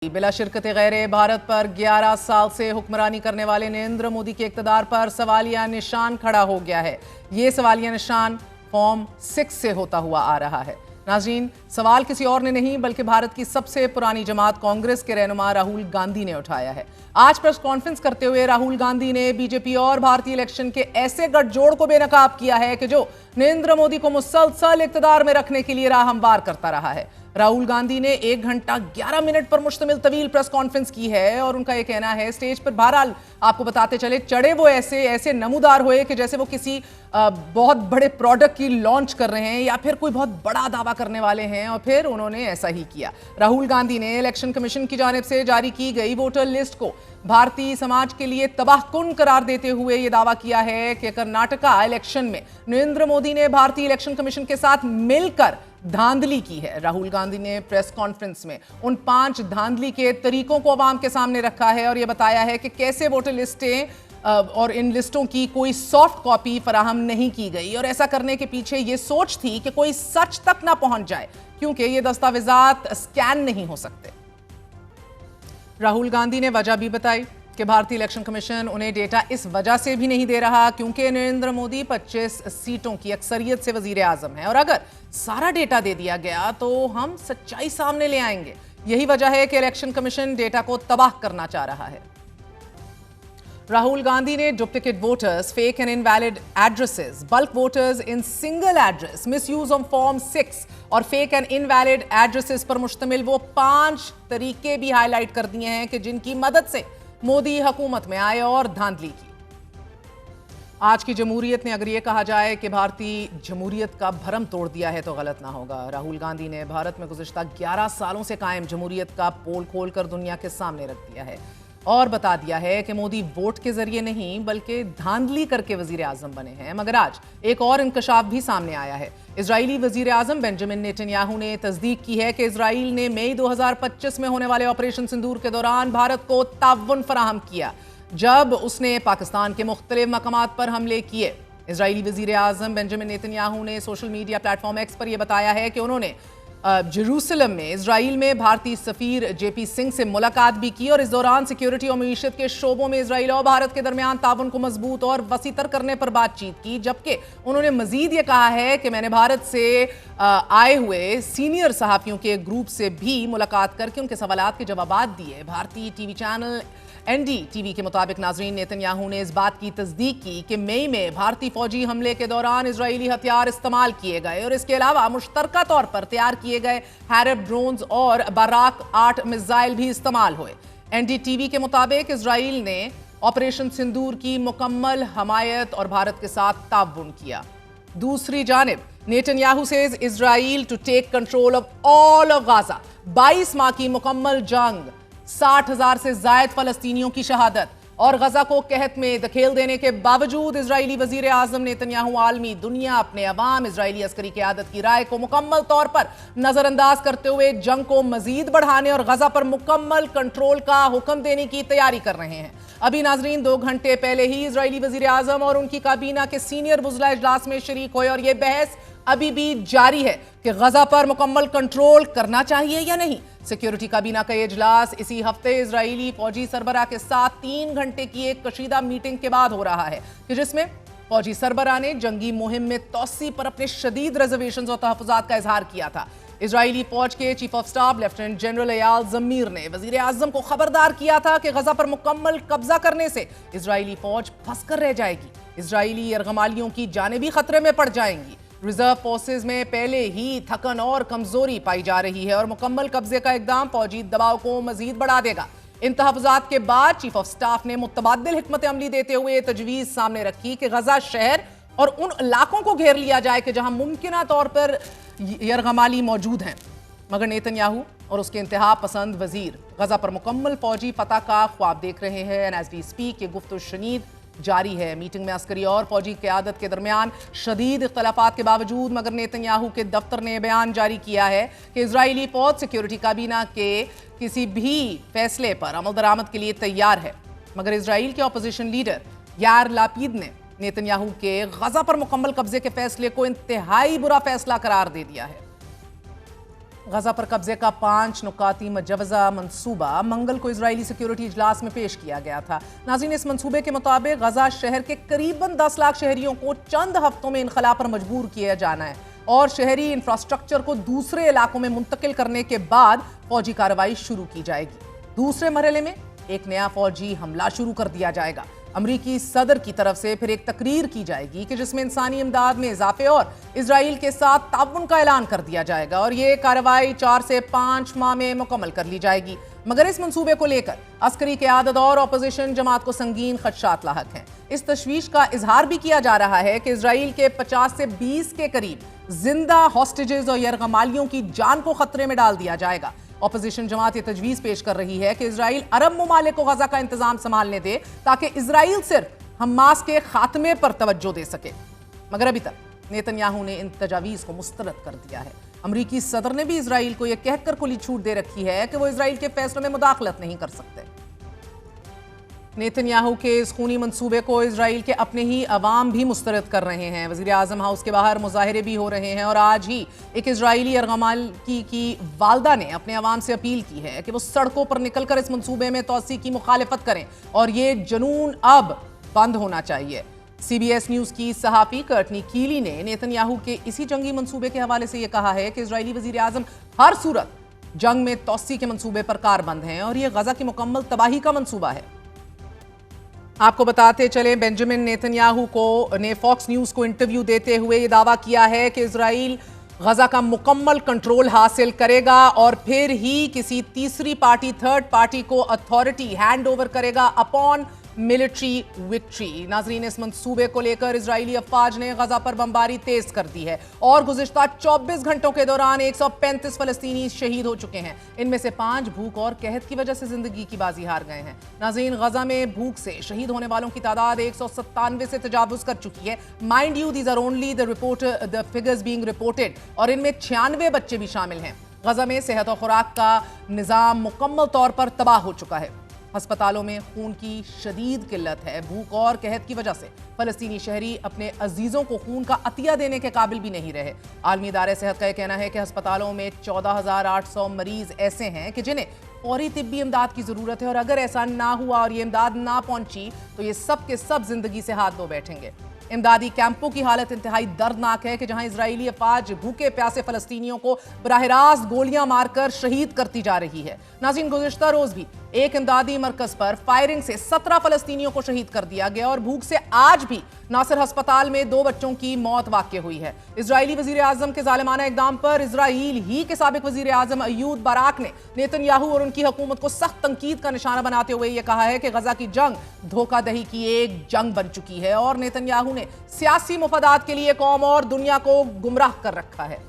बिला शिरकत गैर भारत पर 11 साल से हुक्मरानी करने वाले नरेंद्र मोदी के इक़्तिदार पर सवालिया निशान खड़ा हो गया है। ये सवालिया निशान फॉर्म 6 से होता हुआ आ रहा है। नाज़रीन, सवाल किसी और ने नहीं बल्कि भारत की सबसे पुरानी जमात कांग्रेस के रहनुमा राहुल गांधी ने उठाया है। आज प्रेस कॉन्फ्रेंस करते हुए राहुल गांधी ने बीजेपी और भारतीय इलेक्शन के ऐसे गठजोड़ को बेनकाब किया है कि जो नरेंद्र मोदी को मुसलसल इक़्तिदार में रखने के लिए राह हमवार करता रहा है। राहुल गांधी ने 1 घंटा 11 मिनट पर मुश्तमिल तवील प्रेस कॉन्फ्रेंस की है और उनका यह कहना है, स्टेज पर बहरहाल आपको बताते चले, चढ़े वो ऐसे नमूदार हुए कि जैसे वो किसी बहुत बड़े प्रोडक्ट की लॉन्च कर रहे हैं या फिर कोई बहुत बड़ा दावा करने वाले हैं, और फिर उन्होंने ऐसा ही किया। राहुल गांधी ने इलेक्शन कमीशन की जानिब से जारी की गई वोटर लिस्ट को भारतीय समाज के लिए तबाहकुन करार देते हुए यह दावा किया है कि कर्नाटका इलेक्शन में नरेंद्र मोदी ने भारतीय इलेक्शन कमीशन के साथ मिलकर धांधली की है। राहुल गांधी ने प्रेस कॉन्फ्रेंस में उन 5 धांधली के तरीकों को अवाम के सामने रखा है और यह बताया है कि कैसे वोटर लिस्टें और इन लिस्टों की कोई सॉफ्ट कॉपी फराहम नहीं की गई, और ऐसा करने के पीछे ये सोच थी कि कोई सच तक ना पहुंच जाए क्योंकि ये दस्तावेजात स्कैन नहीं हो सकते। राहुल गांधी ने वजह भी बताई कि भारतीय इलेक्शन कमीशन उन्हें डेटा इस वजह से भी नहीं दे रहा क्योंकि नरेंद्र मोदी 25 सीटों की अक्सरियत से वजीर आजम है और अगर सारा डेटा दे दिया गया तो हम सच्चाई सामने ले आएंगे। यही वजह है कि इलेक्शन कमीशन डेटा को तबाह करना चाह रहा है। राहुल गांधी ने duplicate voters, fake and invalid addresses, bulk voters in single address, misuse of form 6 और फेक एंड इनवैलिड एड्रेसेस पर मुश्तमिल वो 5 तरीके भी हाईलाइट कर दिए हैं कि जिनकी मदद से मोदी हुकूमत में आए और धांधली की। आज की जमहूरियत ने अगर ये कहा जाए कि भारतीय जमहूरियत का भरम तोड़ दिया है तो गलत ना होगा। राहुल गांधी ने भारत में गुज़िश्ता 11 सालों से कायम जमहूरियत का पोल खोलकर दुनिया के सामने रख दिया है और बता दिया है कि मोदी वोट के जरिए नहीं बल्कि धांधली करके वजीर आजम बने हैं। मगर आज एक और इंकशाफ भी सामने आया है। इजरायली वजीर आजम बेंजामिन नेतन्याहू ने तस्दीक की है कि इजराइल ने मई 2025 में होने वाले ऑपरेशन सिंदूर के दौरान भारत को ताउन फराहम किया जब उसने पाकिस्तान के मुख्तलिफ मकामात पर हमले किए। इजरायली वजीर आजम बेंजामिन नेतन्याहू ने सोशल मीडिया प्लेटफॉर्म एक्स पर यह बताया है कि उन्होंने जेरूसलम में इजराइल में भारतीय सफीर जेपी सिंह से मुलाकात भी की और इस दौरान सिक्योरिटी और मईशत के शोबों में इजराइल और भारत के दरमियान ताउन को मजबूत और वसीतर करने पर बातचीत की। जबकि उन्होंने मजीद ये कहा है कि मैंने भारत से आए हुए सीनियर सहाफियों के ग्रुप से भी मुलाकात करके उनके सवालात के जवाबात दिए। भारतीय टीवी चैनल NDTV के मुताबिक नाजरीन, नेतन्याहू ने इस बात की तस्दीक की कि मई में भारतीय फौजी हमले के दौरान इजरायली हथियार इस्तेमाल किए गए और इसके अलावा मुश्तरका तौर पर तैयार किए गए हैरब ड्रोन्स और बाराक 8 मिसाइल भी इस्तेमाल हुए। NDTV के मुताबिक इजराइल ने ऑपरेशन सिंदूर की मुकम्मल हमायत और भारत के साथ ताउन किया। दूसरी जानिब Netanyahu says Israel to take control of all of Gaza. 22 माह की मुकम्मल जंग, 60,000 से जायद फलस्तीनियों की शहादत और गजा को कहत में धकेल देने के बावजूद इजरायली वजीर आजम नेतन्याहू आलमी दुनिया, अपने अवाम, इजरायली अस्करी क़यादत की राय को मुकम्मल तौर पर नजरअंदाज करते हुए जंग को मजीद बढ़ाने और गजा पर मुकम्मल कंट्रोल का हुक्म देने की तैयारी कर रहे हैं। अभी नाजरीन 2 घंटे पहले ही इजरायली वजीर आजम और उनकी काबीना के सीनियर बुज़ला इजलास में शरीक हुए और यह बहस अभी भी जारी है कि गजा पर मुकम्मल कंट्रोल करना चाहिए या नहीं। सिक्योरिटी काबीना का यह इजलास इसी हफ्ते इजरायली फौजी सरबराह के साथ 3 घंटे की एक कशीदा मीटिंग के बाद हो रहा है कि जिसमें फौजी सरबराह ने जंगी मुहिम में तोसी पर अपने शदीद रिजर्वेशंस और तहफ़्फ़ुज़ात का इजहार किया था। इजरायली फौज के chief of staff lieutenant general Eyal Zamir ने वजीर आजम को खबरदार किया था कि गजा पर मुकम्मल कब्जा करने से इजरायली फौज फंस कर रह जाएगी, इजरायली यरगमालियों की जानें भी खतरे में पड़ जाएंगी। रिजर्व फोर्सेज में पहले ही थकन और कमजोरी पाई जा रही है और मुकम्मल कब्जे का इकदाम फौजी दबाव को मजीद बढ़ा देगा। इन तहफ़्फ़ुज़ात के बाद चीफ ऑफ स्टाफ ने मुतबादिल हिकमत अमली देते हुए तजवीज़ सामने रखी कि गजा शहर और उन इलाकों को घेर लिया जाए कि जहां मुमकिना तौर पर यरगमाली मौजूद हैं। मगर नेतन्याहू और उसके इंतहा पसंद वजीर गजा पर मुकम्मल फौजी फतह का ख्वाब देख रहे हैं। एज वी स्पीक ये गुफ्तगू शनीद जारी है। मीटिंग में अस्करी और फौजी क़यादत के दरमियान शदीद इख्तलाफात के बावजूद मगर नेतन्याहू के दफ्तर ने बयान जारी किया है कि इजरायली फौज सिक्योरिटी काबीना के किसी भी फैसले पर अमल दरामद के लिए तैयार है। मगर इजराइल के अपोजिशन लीडर यार लापीद ने नेतन्याहू के गजा पर मुकम्मल कब्जे के फैसले को इंतहाई बुरा फैसला करार दे दिया है। गजा पर कब्जे का 5 नुकाती मजवजा मंसूबा मंगल को इजरायली सिक्योरिटी इजलास में पेश किया गया था। नाज़रीन, इस मंसूबे के मुताबिक गजा शहर के करीबन 10 लाख शहरियों को चंद हफ्तों में इनखला पर मजबूर किया जाना है और शहरी इंफ्रास्ट्रक्चर को दूसरे इलाकों में मुंतकिल करने के बाद फौजी कार्रवाई शुरू की जाएगी। दूसरे मरहले में एक नया फौजी हमला शुरू कर दिया जाएगा। अमरीकी सदर की तरफ से फिर एक तकरीर की जाएगी कि जिसमें इंसानी इमदाद में इजाफे और इजराइल के साथ ताउन का ऐलान कर दिया जाएगा और ये कार्रवाई 4 से 5 माह में मुकम्मल कर ली जाएगी। मगर इस मंसूबे को लेकर अस्करी क़यादत और अपोजिशन जमात को संगीन खदशात लाहक हैं। इस तशवीश का इजहार भी किया जा रहा है कि इजराइल के 50 से 20 के करीब जिंदा हॉस्टेजेस और यरगमालियों की जान को खतरे में डाल दिया जाएगा। अपोजिशन जमात ये तजवीज पेश कर रही है कि इजराइल अरब ममालिक को गजा का इंतजाम संभालने दे ताकि इजराइल सिर्फ हमास के खात्मे पर तवज्जो दे सके। मगर अभी तक नेतन्याहू ने इन तजावीज को मुस्तरद कर दिया है। अमरीकी सदर ने भी इजराइल को यह कहकर खुली छूट दे रखी है कि वो इजराइल के फैसलों में मुदाखलत नहीं कर सकते। नेतन्याहू के इस खूनी मंसूबे को इजराइल के अपने ही अवाम भी मुस्तरद कर रहे हैं। वज़ीर आज़म हाउस के बाहर मुजाहिरे भी हो रहे हैं और आज ही एक इजरायली यरगमाल की वालदा ने अपने अवाम से अपील की है कि वो सड़कों पर निकलकर इस मंसूबे में तोसी की मुखालिफत करें और ये जुनून अब बंद होना चाहिए। CBS न्यूज़ की सहाफ़ी कर्टनी कीली ने नेतन्याहू के इसी जंगी मंसूबे के हवाले से ये कहा है कि इजरायली वज़ीर आज़म हर सूरत जंग में तोसी के मंसूबे पर कारबंद हैं और ये गजा की मुकम्मल तबाही का मंसूबा है। आपको बताते चले, बेंजामिन नेतन्याहू ने फॉक्स न्यूज़ को इंटरव्यू देते हुए ये दावा किया है कि इजराइल गजा का मुकम्मल कंट्रोल हासिल करेगा और फिर ही किसी तीसरी पार्टी, थर्ड पार्टी को अथॉरिटी हैंड ओवर करेगा अपॉन मिलिट्री विक्ट्री। नाजरीन, इस मंसूबे को लेकर इजरायली अफवाज ने गजा पर बमबारी तेज कर दी है और गुज़िश्ता 24 घंटों के दौरान 135 फलस्तीनी शहीद हो चुके हैं। इनमें से 5 भूख और कहत की वजह से जिंदगी की बाजी हार गए हैं। नाजरीन, गजा में भूख से शहीद होने वालों की तादाद 197 से तजावुज कर चुकी है। Mind you, these are only the figures being reported और इनमें 96 बच्चे भी शामिल हैं। गजा में सेहत और खुराक का निज़ाम मुकम्मल तौर पर तबाह हो चुका है। अस्पतालों में खून की शदीद किल्लत है। भूख और कहत की वजह से फलस्तीनी शहरी अपने अजीजों को खून का अतिया देने के काबिल भी नहीं रहे। आलमी इदारे सेहत का यह कहना है कि अस्पतालों में 14,800 मरीज ऐसे हैं कि जिन्हें फौरी तिब्बी इमदाद की जरूरत है और अगर ऐसा ना हुआ और ये इमदाद ना पहुंची तो ये सब के सब जिंदगी से हाथ धो बैठेंगे। इमदादी कैंपों की हालत इंतहाई दर्दनाक है कि जहां इजरायली अफवाज भूखे प्यासे फलस्तीनियों को बराह रास्त गोलियां मारकर शहीद करती जा रही है। नाज़रीन, गुज़िश्ता रोज भी एक इमदादी मरकज पर फायरिंग से 17 फलस्तीनियों को शहीद कर दिया गया और भूख से आज भी नासिर अस्पताल में 2 बच्चों की मौत वाक़ हुई है। इजरायली वज़ीर आज़म के ज़ालिमाना इक़दाम पर इजराइल ही के साबिक़ वज़ीर आज़म अय्यूब बाराक ने नेतन्याहू और उनकी हुकूमत को सख्त तनकीद का निशाना बनाते हुए यह कहा है कि गजा की जंग धोखादही की एक जंग बन चुकी है और नेतन्याहू ने सियासी मुफादात के लिए कौम और दुनिया को गुमराह कर रखा है।